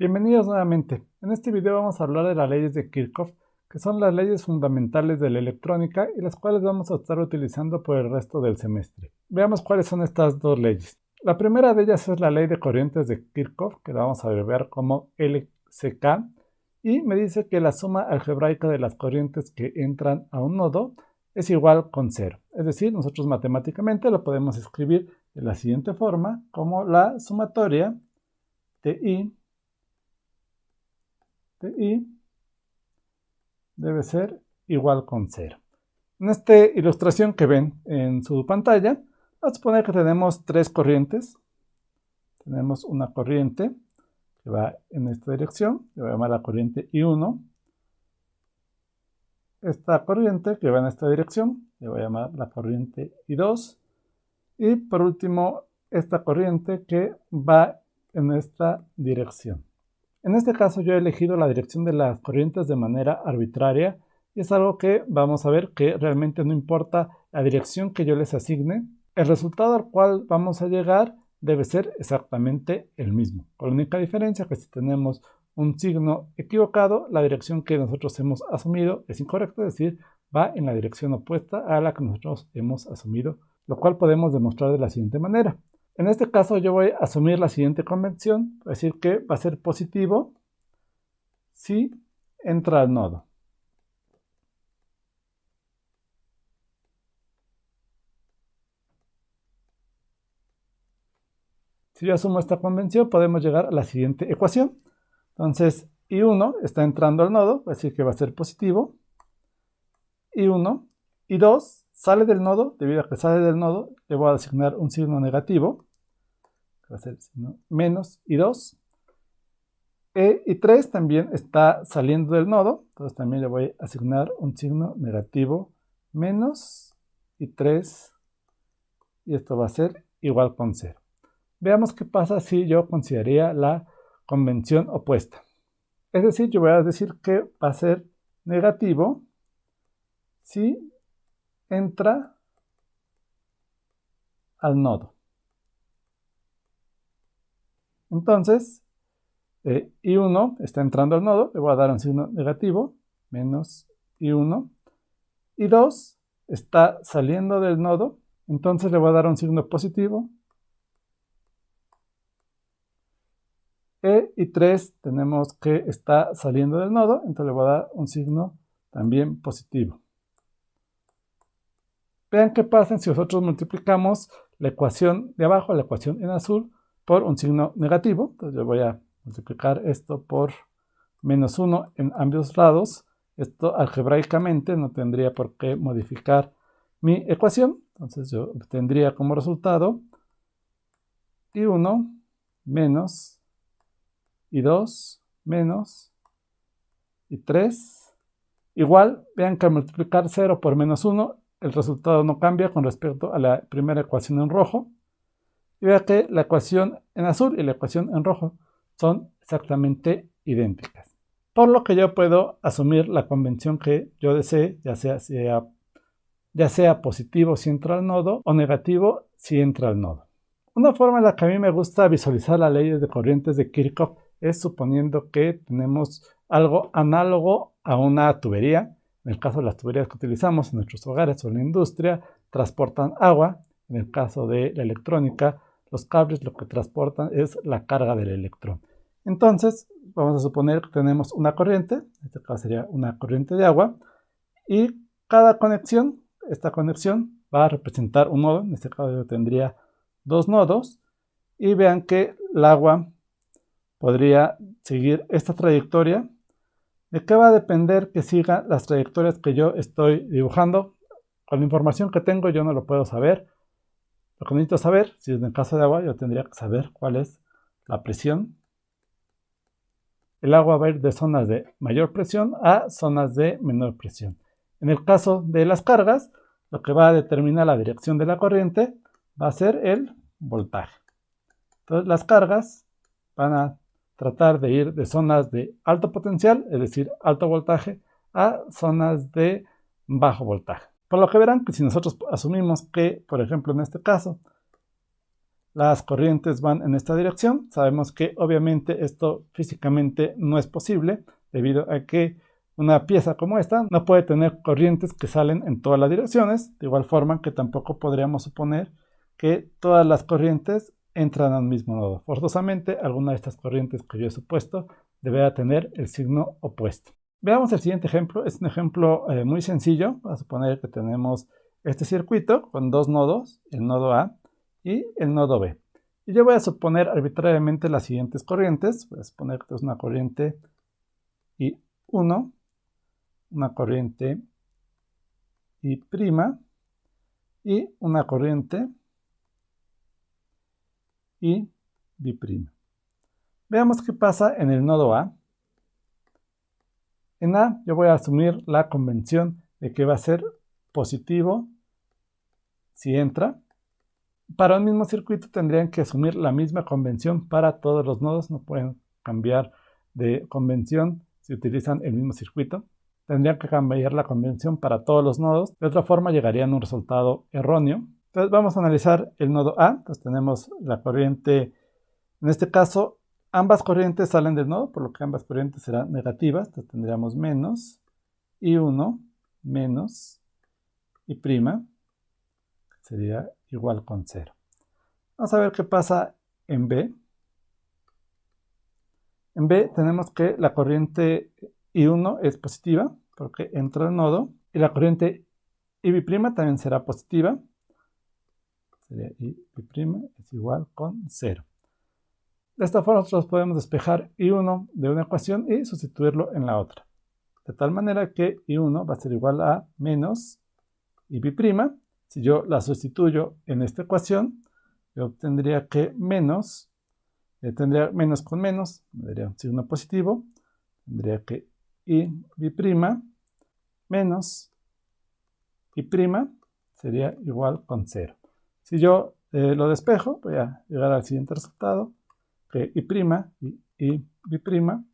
Bienvenidos nuevamente. En este video vamos a hablar de las leyes de Kirchhoff, que son las leyes fundamentales de la electrónica y las cuales vamos a estar utilizando por el resto del semestre. Veamos cuáles son estas dos leyes. La primera de ellas es la ley de corrientes de Kirchhoff, que la vamos a abreviar como LCK, y me dice que la suma algebraica de las corrientes que entran a un nodo es igual con 0. Es decir, nosotros matemáticamente lo podemos escribir de la siguiente forma, como la sumatoria de I debe ser igual con 0. En esta ilustración que ven en su pantalla, vamos a suponer que tenemos tres corrientes. Tenemos una corriente que va en esta dirección, que voy a llamar la corriente I1. Esta corriente que va en esta dirección, le voy a llamar la corriente I2. Y por último, esta corriente que va en esta dirección. En este caso yo he elegido la dirección de las corrientes de manera arbitraria y es algo que vamos a ver que realmente no importa la dirección que yo les asigne, el resultado al cual vamos a llegar debe ser exactamente el mismo, con la única diferencia que si tenemos un signo equivocado, la dirección que nosotros hemos asumido es incorrecta, es decir, va en la dirección opuesta a la que nosotros hemos asumido, lo cual podemos demostrar de la siguiente manera. En este caso yo voy a asumir la siguiente convención, es decir que va a ser positivo si entra al nodo. Si yo asumo esta convención, podemos llegar a la siguiente ecuación. Entonces, I1 está entrando al nodo, es decir que va a ser positivo. I1, I2 sale del nodo, debido a que sale del nodo, le voy a asignar un signo negativo, que va a ser el signo menos I2. I3 también está saliendo del nodo, entonces también le voy a asignar un signo negativo menos I3 y esto va a ser igual con 0. Veamos qué pasa si yo consideraría la convención opuesta. Es decir, yo voy a decir que va a ser negativo si entra al nodo. Entonces, I1 está entrando al nodo, le voy a dar un signo negativo, menos I1. I2 está saliendo del nodo, entonces le voy a dar un signo positivo. I3 tenemos que está saliendo del nodo, entonces le voy a dar un signo también positivo. Vean qué pasa si nosotros multiplicamos la ecuación de abajo, la ecuación en azul, por un signo negativo. Entonces yo voy a multiplicar esto por menos 1 en ambos lados. Esto algebraicamente no tendría por qué modificar mi ecuación. Entonces yo obtendría como resultado I1 menos I2 menos I3 igual, vean que al multiplicar 0 por menos 1, el resultado no cambia con respecto a la primera ecuación en rojo. Y vean que la ecuación en azul y la ecuación en rojo son exactamente idénticas. Por lo que yo puedo asumir la convención que yo desee, ya sea positivo si entra al nodo o negativo si entra al nodo. Una forma en la que a mí me gusta visualizar las leyes de corrientes de Kirchhoff es suponiendo que tenemos algo análogo a una tubería. En el caso de las tuberías que utilizamos en nuestros hogares o en la industria, transportan agua. En el caso de la electrónica, los cables lo que transportan es la carga del electrón. Entonces, vamos a suponer que tenemos una corriente, en este caso sería una corriente de agua, y cada conexión, esta conexión va a representar un nodo. En este caso yo tendría dos nodos, y vean que el agua podría seguir esta trayectoria. ¿De qué va a depender que siga las trayectorias que yo estoy dibujando? Con la información que tengo yo no lo puedo saber. Lo que necesito saber, si es en el caso de agua, yo tendría que saber cuál es la presión. El agua va a ir de zonas de mayor presión a zonas de menor presión. En el caso de las cargas, lo que va a determinar la dirección de la corriente va a ser el voltaje. Entonces las cargas van a tratar de ir de zonas de alto potencial, es decir, alto voltaje, a zonas de bajo voltaje. Por lo que verán que si nosotros asumimos que, por ejemplo, en este caso, las corrientes van en esta dirección. Sabemos que obviamente esto físicamente no es posible debido a que una pieza como esta no puede tener corrientes que salen en todas las direcciones, de igual forma que tampoco podríamos suponer que todas las corrientes entran al mismo nodo. Forzosamente, alguna de estas corrientes que yo he supuesto deberá tener el signo opuesto. Veamos el siguiente ejemplo. Es un ejemplo muy sencillo. Vamos a suponer que tenemos este circuito con dos nodos, el nodo A y el nodo B. Y yo voy a suponer arbitrariamente las siguientes corrientes. Voy a suponer que es una corriente I1, una corriente I' y una corriente I B'. Veamos qué pasa en el nodo A. En A yo voy a asumir la convención de que va a ser positivo si entra. Para un mismo circuito tendrían que asumir la misma convención para todos los nodos. No pueden cambiar de convención si utilizan el mismo circuito. Tendrían que cambiar la convención para todos los nodos. De otra forma llegarían a un resultado erróneo. Entonces vamos a analizar el nodo A. Entonces tenemos la corriente, en este caso ambas corrientes salen del nodo, por lo que ambas corrientes serán negativas. Entonces tendríamos menos I1 menos I', que sería igual con 0. Vamos a ver qué pasa en B. En B tenemos que la corriente I1 es positiva porque entra al nodo y la corriente IB' también será positiva. Sería IB' es igual con 0. De esta forma nosotros podemos despejar I1 de una ecuación y sustituirlo en la otra. De tal manera que I1 va a ser igual a menos IB'. Si yo la sustituyo en esta ecuación, yo obtendría que menos, tendría menos con menos, tendría un signo positivo, tendría que IB' menos I' sería igual con 0. Si yo lo despejo, voy a llegar al siguiente resultado, que I' y IB'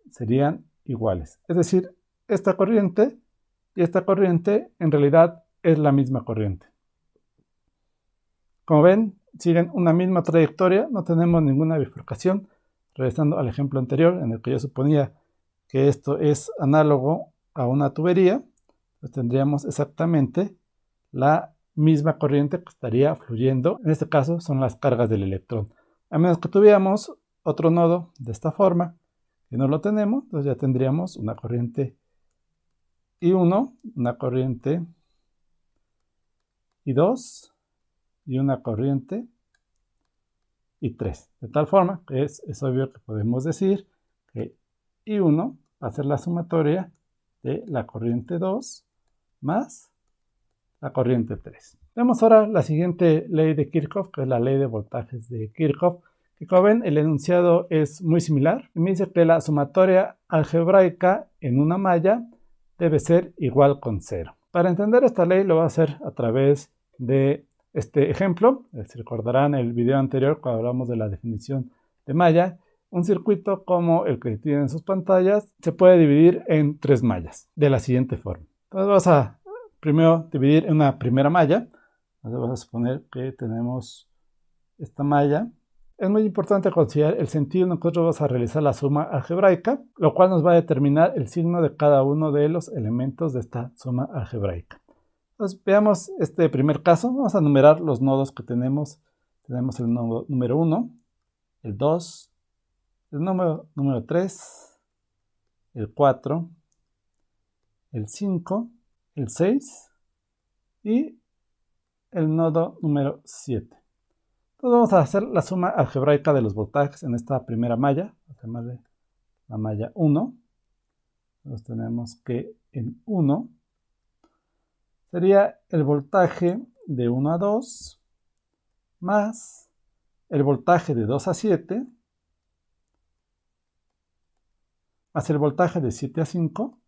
serían iguales. Es decir, esta corriente y esta corriente en realidad es la misma corriente. Como ven, siguen una misma trayectoria, no tenemos ninguna bifurcación. Regresando al ejemplo anterior, en el que yo suponía que esto es análogo a una tubería, pues tendríamos exactamente la misma corriente que estaría fluyendo. En este caso son las cargas del electrón. A menos que tuviéramos otro nodo de esta forma, que no lo tenemos, entonces ya tendríamos una corriente I1, una corriente I2 y una corriente I3. De tal forma que es obvio que podemos decir que I1 va a ser la sumatoria de la corriente 2 más la corriente 3. Vemos ahora la siguiente ley de Kirchhoff, que es la ley de voltajes de Kirchhoff, que como ven el enunciado es muy similar. Y me dice que la sumatoria algebraica en una malla debe ser igual con 0. Para entender esta ley lo voy a hacer a través de este ejemplo. Si recordarán el video anterior cuando hablamos de la definición de malla, un circuito como el que tienen en sus pantallas se puede dividir en 3 mallas de la siguiente forma. Entonces vamos a primero dividir en una primera malla. Entonces vamos a suponer que tenemos esta malla. Es muy importante considerar el sentido en el que nosotros vamos a realizar la suma algebraica, lo cual nos va a determinar el signo de cada uno de los elementos de esta suma algebraica. Entonces veamos este primer caso. Vamos a numerar los nodos que tenemos. Tenemos el nodo número 1, el 2, el número 3, el 4, el 5, el 6 y el nodo número 7. Entonces vamos a hacer la suma algebraica de los voltajes en esta primera malla. Vamos a llamarle la malla 1. Entonces tenemos que en 1 sería el voltaje de 1 a 2 más el voltaje de 2 a 7 más el voltaje de 7 a 5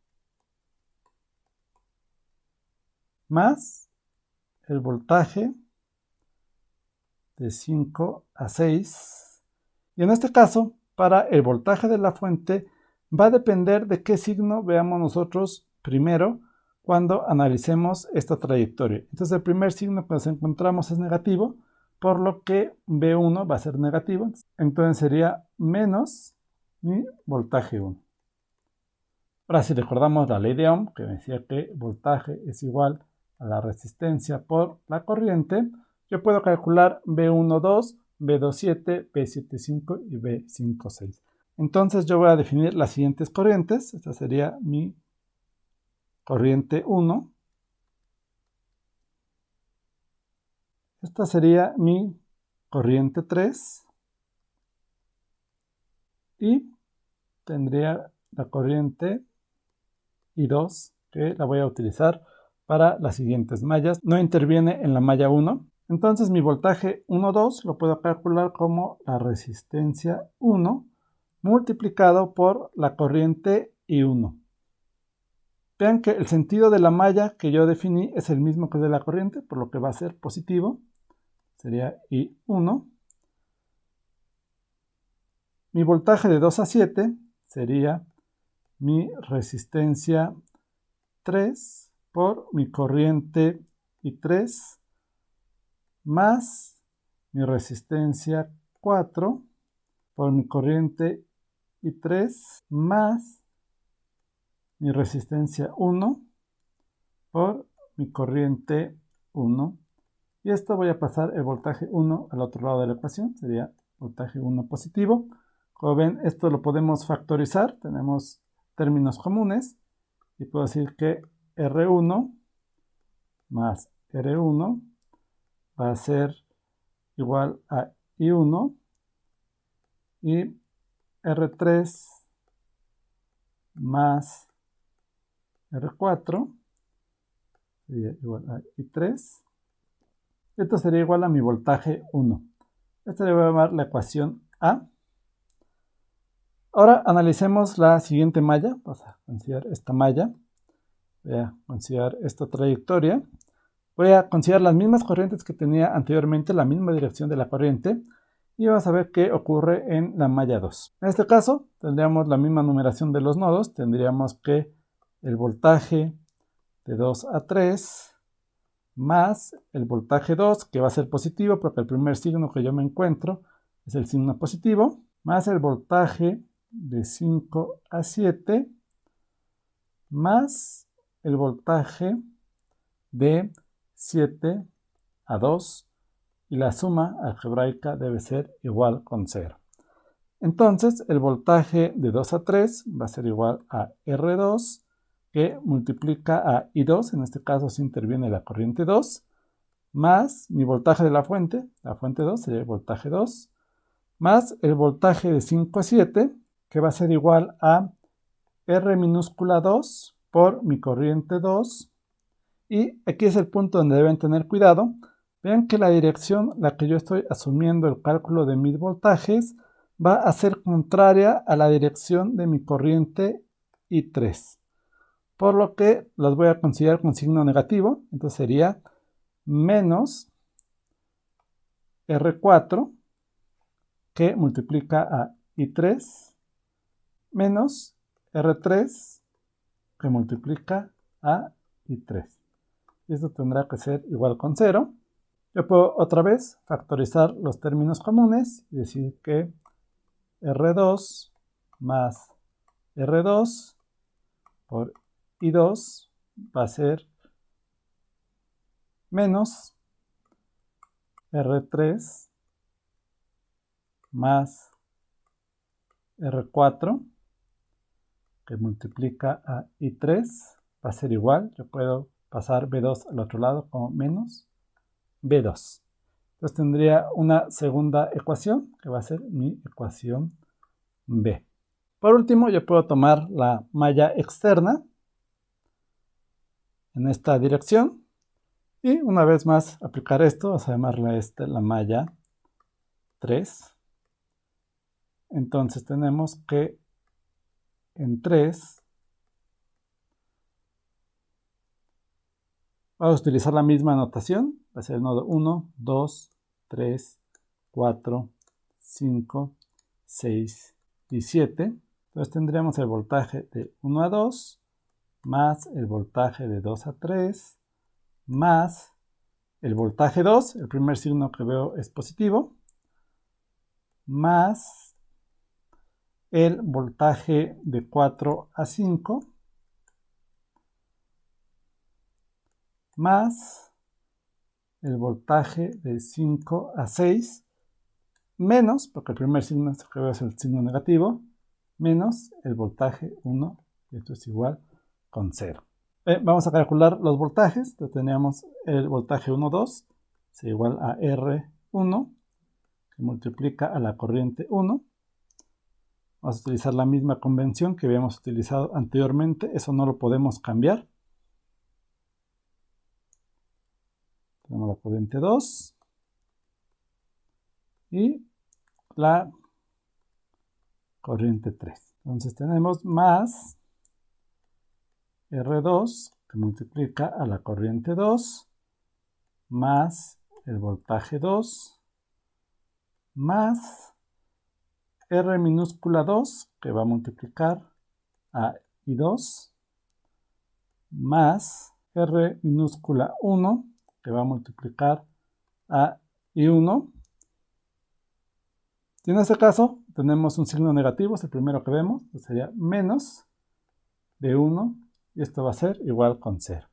más el voltaje de 5 a 6. Y en este caso, para el voltaje de la fuente, va a depender de qué signo veamos nosotros primero cuando analicemos esta trayectoria. Entonces el primer signo que nos encontramos es negativo, por lo que V1 va a ser negativo. Entonces sería menos mi voltaje 1. Ahora si recordamos la ley de Ohm, que decía que voltaje es igual a la resistencia por la corriente, yo puedo calcular V12, V27, V75 y V56. Entonces yo voy a definir las siguientes corrientes. Esta sería mi corriente 1. Esta sería mi corriente 3. Y tendría la corriente I2, que la voy a utilizar para las siguientes mallas. No interviene en la malla 1. Entonces mi voltaje 1,2 lo puedo calcular como la resistencia 1 multiplicado por la corriente I1. Vean que el sentido de la malla que yo definí es el mismo que el de la corriente, por lo que va a ser positivo. Sería I1. Mi voltaje de 2 a 7 sería mi resistencia 3 por mi corriente I3 más mi resistencia 4 por mi corriente I3 más mi resistencia 1 por mi corriente 1. Y esto voy a pasar el voltaje 1 al otro lado de la ecuación. Sería voltaje 1 positivo. Como ven, esto lo podemos factorizar. Tenemos términos comunes. Y puedo decir que R1 más R1 va a ser igual a I1 y R3 más R4 sería igual a I3. Esto sería igual a mi voltaje 1. Esta le voy a llamar la ecuación A. Ahora analicemos la siguiente malla. Vamos a considerar esta malla. Voy a considerar esta trayectoria. Voy a considerar las mismas corrientes que tenía anteriormente, la misma dirección de la corriente. Y vamos a ver qué ocurre en la malla 2. En este caso, tendríamos la misma numeración de los nodos. Tendríamos que el voltaje de 2 a 3 más el voltaje 2, que va a ser positivo, porque el primer signo que yo me encuentro es el signo positivo, más el voltaje de 5 a 7, más el voltaje de 7 a 2, y la suma algebraica debe ser igual con 0. Entonces, el voltaje de 2 a 3 va a ser igual a R2, que multiplica a I2, en este caso si interviene la corriente 2, más mi voltaje de la fuente 2 sería el voltaje 2, más el voltaje de 5 a 7, que va a ser igual a R minúscula 2 por mi corriente 2. Y aquí es el punto donde deben tener cuidado. Vean que la dirección, la que yo estoy asumiendo el cálculo de mis voltajes, va a ser contraria a la dirección de mi corriente I3. Por lo que los voy a considerar con signo negativo. Entonces sería menos R4, que multiplica a I3, menos R3, que multiplica a I3. Y esto tendrá que ser igual con 0. Yo puedo otra vez factorizar los términos comunes y decir que R2 más R2 por I2 va a ser menos R3 más R4, que multiplica a I3, va a ser igual. Yo puedo pasar B2 al otro lado como menos B2. Entonces tendría una segunda ecuación, que va a ser mi ecuación B. Por último, yo puedo tomar la malla externa en esta dirección. Y una vez más aplicar esto, vamos a llamarle la malla 3. Entonces tenemos que en 3 vamos a utilizar la misma notación. Va a ser el nodo 1, 2, 3, 4, 5, 6 y 7. Entonces tendríamos el voltaje de 1 a 2 más el voltaje de 2 a 3 más el voltaje 2, el primer signo que veo es positivo, más el voltaje de 4 a 5, más el voltaje de 5 a 6, menos, porque el primer signo que veo es el signo negativo, menos el voltaje 1, y esto es igual con 0. Vamos a calcular los voltajes. Entonces teníamos el voltaje 1, 2, es igual a R1, que multiplica a la corriente 1. Vamos a utilizar la misma convención que habíamos utilizado anteriormente, eso no lo podemos cambiar. Tenemos la corriente 2 y la corriente 3. Entonces tenemos más R2 que multiplica a la corriente 2 más el voltaje 2 más R minúscula 2 que va a multiplicar a I2 más R minúscula 1 que va a multiplicar a I1. Y en este caso tenemos un signo negativo, es el primero que vemos, que sería menos B1, y esto va a ser igual con 0.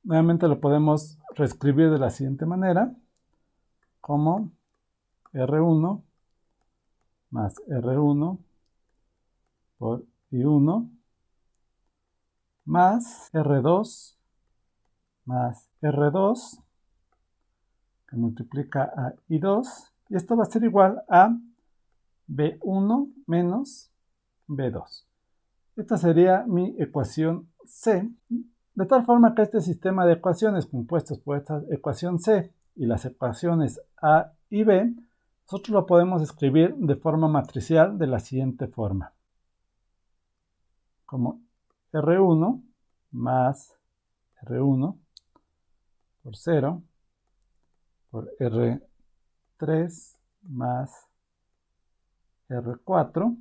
Nuevamente lo podemos reescribir de la siguiente manera, como R1 más R1 por I1 más R2 más R2 que multiplica a I2, y esto va a ser igual a B1 menos B2. Esta sería mi ecuación C, de tal forma que este sistema de ecuaciones compuestos por esta ecuación C y las ecuaciones A y B, nosotros lo podemos escribir de forma matricial de la siguiente forma, como R1 más R1 por 0 por R3 más R4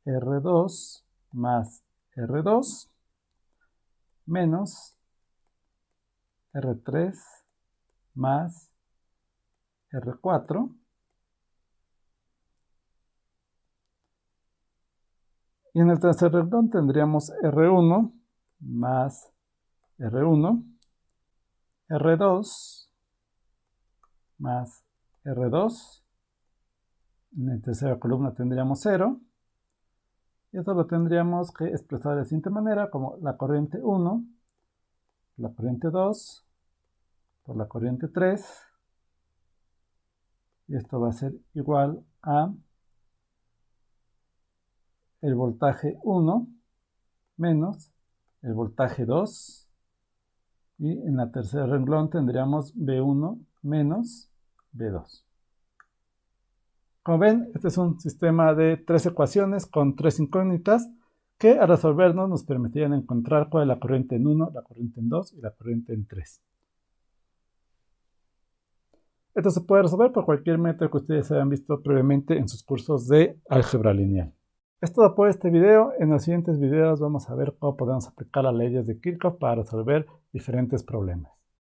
R2 más R2 menos R3 más R4 y en el tercer renglón tendríamos R1 más R1 R2 más R2, en la tercera columna tendríamos 0, y esto lo tendríamos que expresar de la siguiente manera, como la corriente 1, la corriente 2, por la corriente 3, y esto va a ser igual a el voltaje 1 menos el voltaje 2, y en la tercera renglón tendríamos B1 menos B2. Como ven, este es un sistema de 3 ecuaciones con 3 incógnitas que al resolvernos nos permitirían encontrar cuál es la corriente en 1, la corriente en 2 y la corriente en 3. Esto se puede resolver por cualquier método que ustedes hayan visto previamente en sus cursos de álgebra lineal. Es todo por este video. En los siguientes videos vamos a ver cómo podemos aplicar las leyes de Kirchhoff para resolver diferentes problemas.